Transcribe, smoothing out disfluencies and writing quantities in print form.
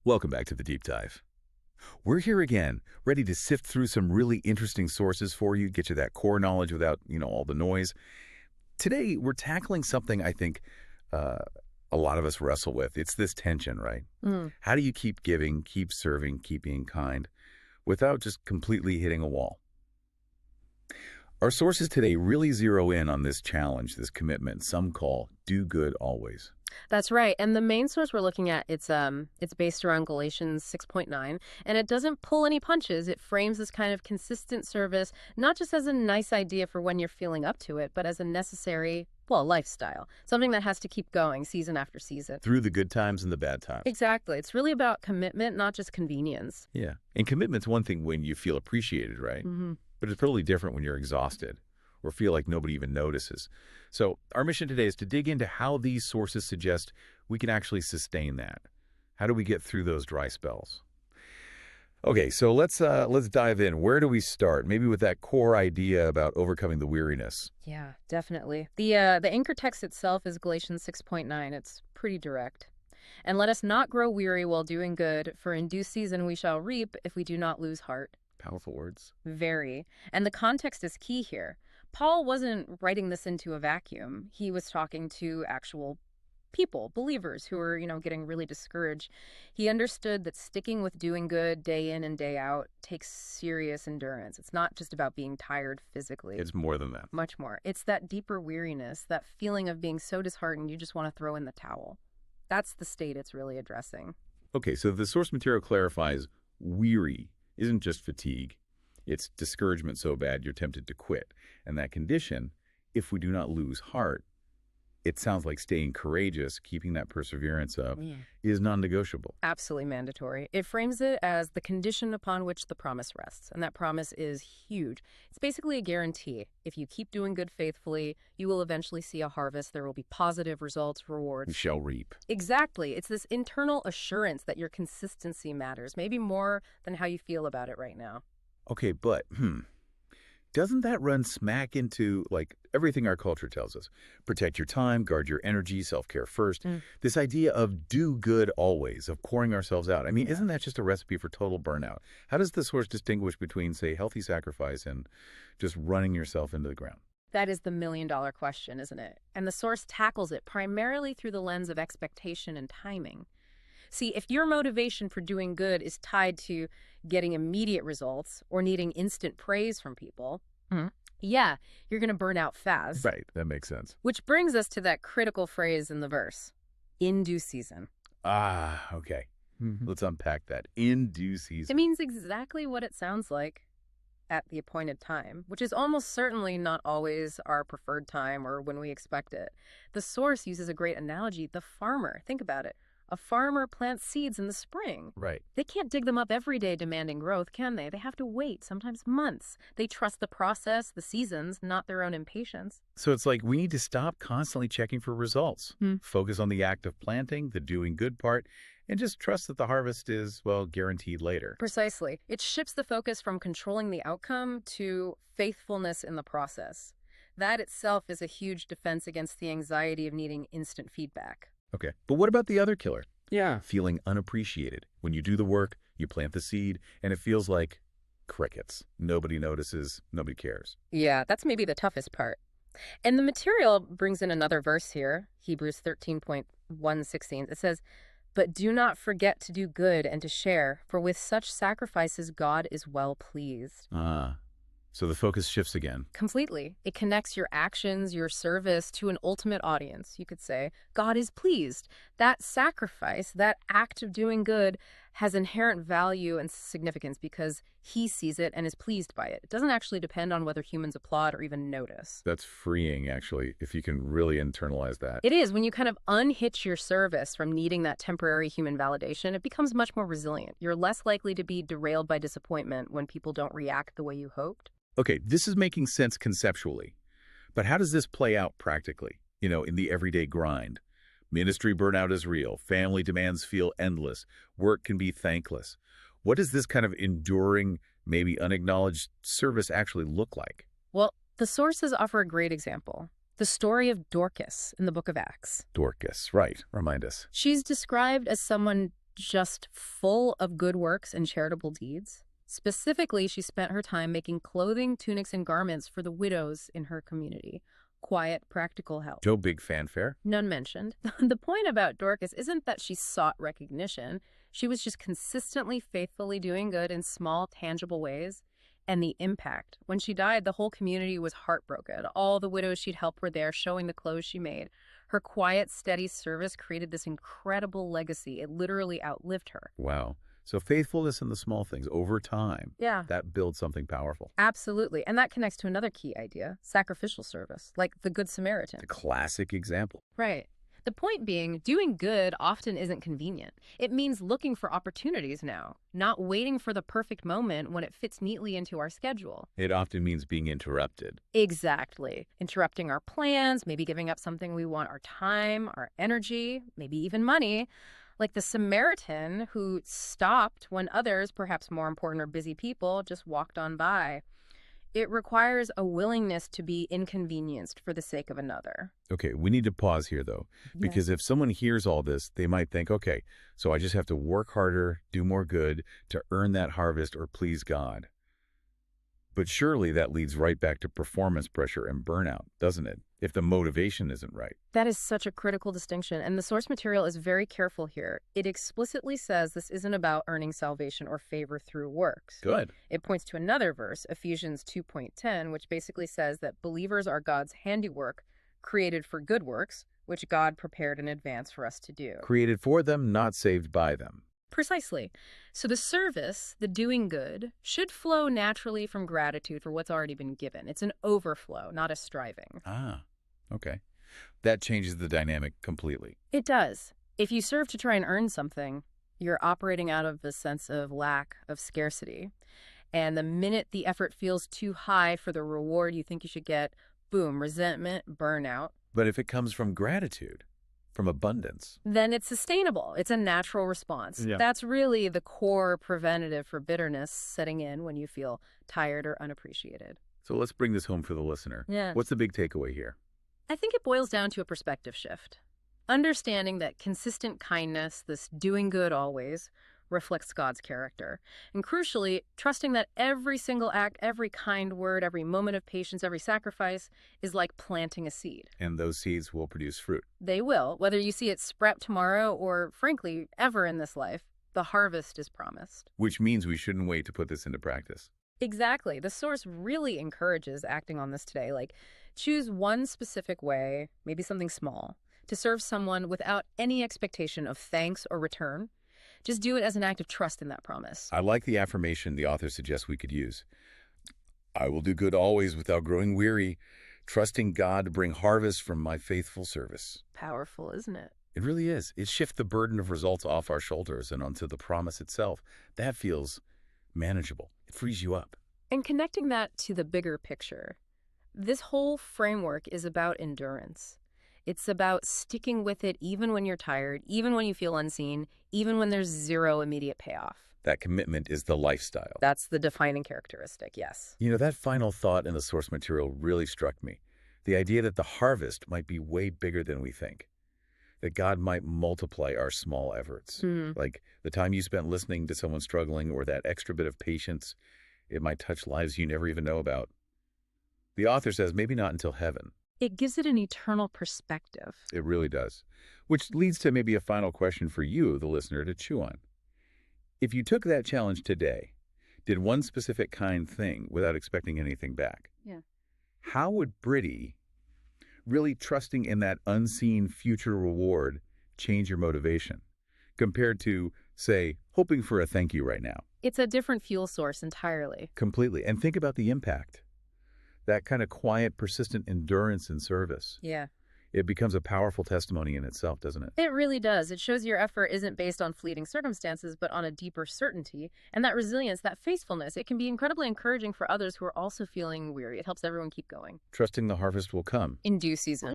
Welcome back to the Deep Dive. We're here again, ready to sift through some really interesting sources for you, get you that core knowledge without, all the noise. Today, we're tackling something I think uh, a lot of us wrestle with. It's this tension, right? Mm, How do you keep giving, keep serving, keep being kind without just completely hitting a wall? Our sources today really zero in on this challenge, this commitment some call do good always. that's right. And the main source we're looking at, it's based around Galatians 6.9, and it doesn't pull any punches. It frames this kind of consistent service not just as a nice idea for when you're feeling up to it, but as a necessary, well, lifestyle. Something that has to keep going season after season. Through the good times and the bad times. Exactly. It's really about commitment, not just convenience. Yeah. And commitment's one thing when you feel appreciated, right? Hmm. But it's totally different when you're exhausted or feel like nobody even notices. So our mission today is to dig into how these sources suggest we can actually sustain that. How do we get through those dry spells? Okay, so let's dive in. Where do we start? Maybe with that core idea about overcoming the weariness. Yeah, definitely. The anchor text itself is Galatians 6.9. It's pretty direct. And let us not grow weary while doing good, for in due season we shall reap if we do not lose heart. Powerful words. Very. And the context is key here. Paul wasn't writing this into a vacuum. He was talking to actual people, believers who were, getting really discouraged. He understood that sticking with doing good day in and day out takes serious endurance. It's not just about being tired physically. It's more than that. Much more. It's that deeper weariness, that feeling of being so disheartened you just want to throw in the towel. That's the state it's really addressing. Okay, so the source material clarifies weary isn't just fatigue. It's discouragement so bad you're tempted to quit. And that condition, if we do not lose heart, it sounds like staying courageous, keeping that perseverance up, is non-negotiable. Absolutely mandatory. It frames it as the condition upon which the promise rests, and that promise is huge. It's basically a guarantee. If you keep doing good faithfully, you will eventually see a harvest. There will be positive results, We rewards. shall reap. Exactly. It's this internal assurance that your consistency matters, maybe more than how you feel about it right now. Okay, but doesn't that run smack into everything our culture tells us? Protect your time, guard your energy, self-care first. Mm. This idea of do good always, of pouring ourselves out. I mean, isn't that just a recipe for total burnout? How does the source distinguish between, say, healthy sacrifice and just running yourself into the ground? That is the million-dollar question, isn't it? And the source tackles it primarily through the lens of expectation and timing. See, if your motivation for doing good is tied to getting immediate results or needing instant praise from people, yeah, you're going to burn out fast. Right, that makes sense. Which brings us to that critical phrase in the verse, in due season. Ah, okay. Let's unpack that. In due season. It means exactly what it sounds like, at the appointed time, which is almost certainly not always our preferred time or when we expect it. The source uses a great analogy, the farmer. Think about it. A farmer plants seeds in the spring. Right. They can't dig them up every day demanding growth, can they? They have to wait, sometimes months. They trust the process, the seasons, not their own impatience. So it's like we need to stop constantly checking for results. Hmm. Focus on the act of planting, the doing good part, and just trust that the harvest is, well, guaranteed later. Precisely. It shifts the focus from controlling the outcome to faithfulness in the process. That itself is a huge defense against the anxiety of needing instant feedback. Okay. But what about the other killer? Yeah. Feeling unappreciated. When you do the work, you plant the seed, and it feels like crickets. Nobody notices, nobody cares. Yeah, that's maybe the toughest part. And the material brings in another verse here, Hebrews 13.1:16. It says, "But do not forget to do good and to share, for with such sacrifices God is well pleased." So the focus shifts again. Completely. It connects your actions, your service to an ultimate audience. You could say, God is pleased. That sacrifice, that act of doing good has inherent value and significance because he sees it and is pleased by it. It doesn't actually depend on whether humans applaud or even notice. That's freeing, actually, if you can really internalize that. It is. When you kind of unhitch your service from needing that temporary human validation, it becomes much more resilient. You're less likely to be derailed by disappointment when people don't react the way you hoped. Okay, this is making sense conceptually, but how does this play out practically, in the everyday grind? Ministry burnout is real. Family demands feel endless. Work can be thankless. What does this kind of enduring, maybe unacknowledged service actually look like? Well, the sources offer a great example. The story of Dorcas in the book of Acts. Dorcas, right. Remind us. She's described as someone just full of good works and charitable deeds. Specifically, she spent her time making clothing, tunics, and garments for the widows in her community. Quiet, practical help. No big fanfare? None mentioned. The point about Dorcas isn't that she sought recognition. She was just consistently, faithfully doing good in small, tangible ways. And the impact. When she died, the whole community was heartbroken. All the widows she'd helped were there, showing the clothes she made. Her quiet, steady service created this incredible legacy. It literally outlived her. Wow. So faithfulness in the small things over time, Yeah. that builds something powerful. Absolutely. And that connects to another key idea, sacrificial service, like the Good Samaritan. The classic example. Right. The point being, doing good often isn't convenient. It means looking for opportunities now, not waiting for the perfect moment when it fits neatly into our schedule. It often means being interrupted. Exactly. Interrupting our plans, maybe giving up something we want, our time, our energy, maybe even money. Like the Samaritan who stopped when others, perhaps more important or busy people, just walked on by. It requires a willingness to be inconvenienced for the sake of another. Okay, we need to pause here, though, because if someone hears all this, they might think, okay, so I just have to work harder, do more good to earn that harvest or please God. But surely that leads right back to performance pressure and burnout, doesn't it? If the motivation isn't right. That is such a critical distinction, and the source material is very careful here. It explicitly says this isn't about earning salvation or favor through works. Good. It points to another verse, Ephesians 2:10, which basically says that believers are God's handiwork, created for good works, which God prepared in advance for us to do. Created for them, not saved by them. Precisely. So the service, the doing good, should flow naturally from gratitude for what's already been given. It's an overflow, not a striving. Ah, okay. That changes the dynamic completely. It does. If you serve to try and earn something, you're operating out of a sense of lack, of scarcity. And the minute the effort feels too high for the reward you think you should get, boom, resentment, burnout. But if it comes from gratitude, from abundance, then it's sustainable. It's a natural response. Yeah. That's really the core preventative for bitterness setting in when you feel tired or unappreciated. So let's bring this home for the listener. Yeah. What's the big takeaway here? I think it boils down to a perspective shift. Understanding that consistent kindness, this doing good always, reflects God's character. And crucially, trusting that every single act, every kind word, every moment of patience, every sacrifice is like planting a seed. And those seeds will produce fruit. They will. Whether you see it sprout tomorrow or, frankly, ever in this life, the harvest is promised. Which means we shouldn't wait to put this into practice. Exactly. The source really encourages acting on this today. Like, choose one specific way, maybe something small, to serve someone without any expectation of thanks or return. Just do it as an act of trust in that promise. I like the affirmation the author suggests we could use. I will do good always without growing weary, trusting God to bring harvest from my faithful service. Powerful, isn't it? It really is. It shifts the burden of results off our shoulders and onto the promise itself. That feels manageable. It frees you up. And connecting that to the bigger picture, this whole framework is about endurance. It's about sticking with it even when you're tired, even when you feel unseen, even when there's zero immediate payoff. That commitment is the lifestyle. That's the defining characteristic, yes. You know, that final thought in the source material really struck me. The idea that the harvest might be way bigger than we think. That God might multiply our small efforts. Like the time you spent listening to someone struggling or that extra bit of patience, it might touch lives you never even know about. The author says maybe not until heaven. It gives it an eternal perspective. It really does. Which leads to maybe a final question for you, the listener, to chew on. If you took that challenge today, did one specific kind thing without expecting anything back, how would Britty, really trusting in that unseen future reward, change your motivation compared to, say, hoping for a thank you right now? It's a different fuel source entirely. Completely. And think about the impact. That kind of quiet, persistent endurance in service. Yeah. It becomes a powerful testimony in itself, doesn't it? It really does. It shows your effort isn't based on fleeting circumstances, but on a deeper certainty. And that resilience, that faithfulness, it can be incredibly encouraging for others who are also feeling weary. It helps everyone keep going. Trusting the harvest will come. In due season.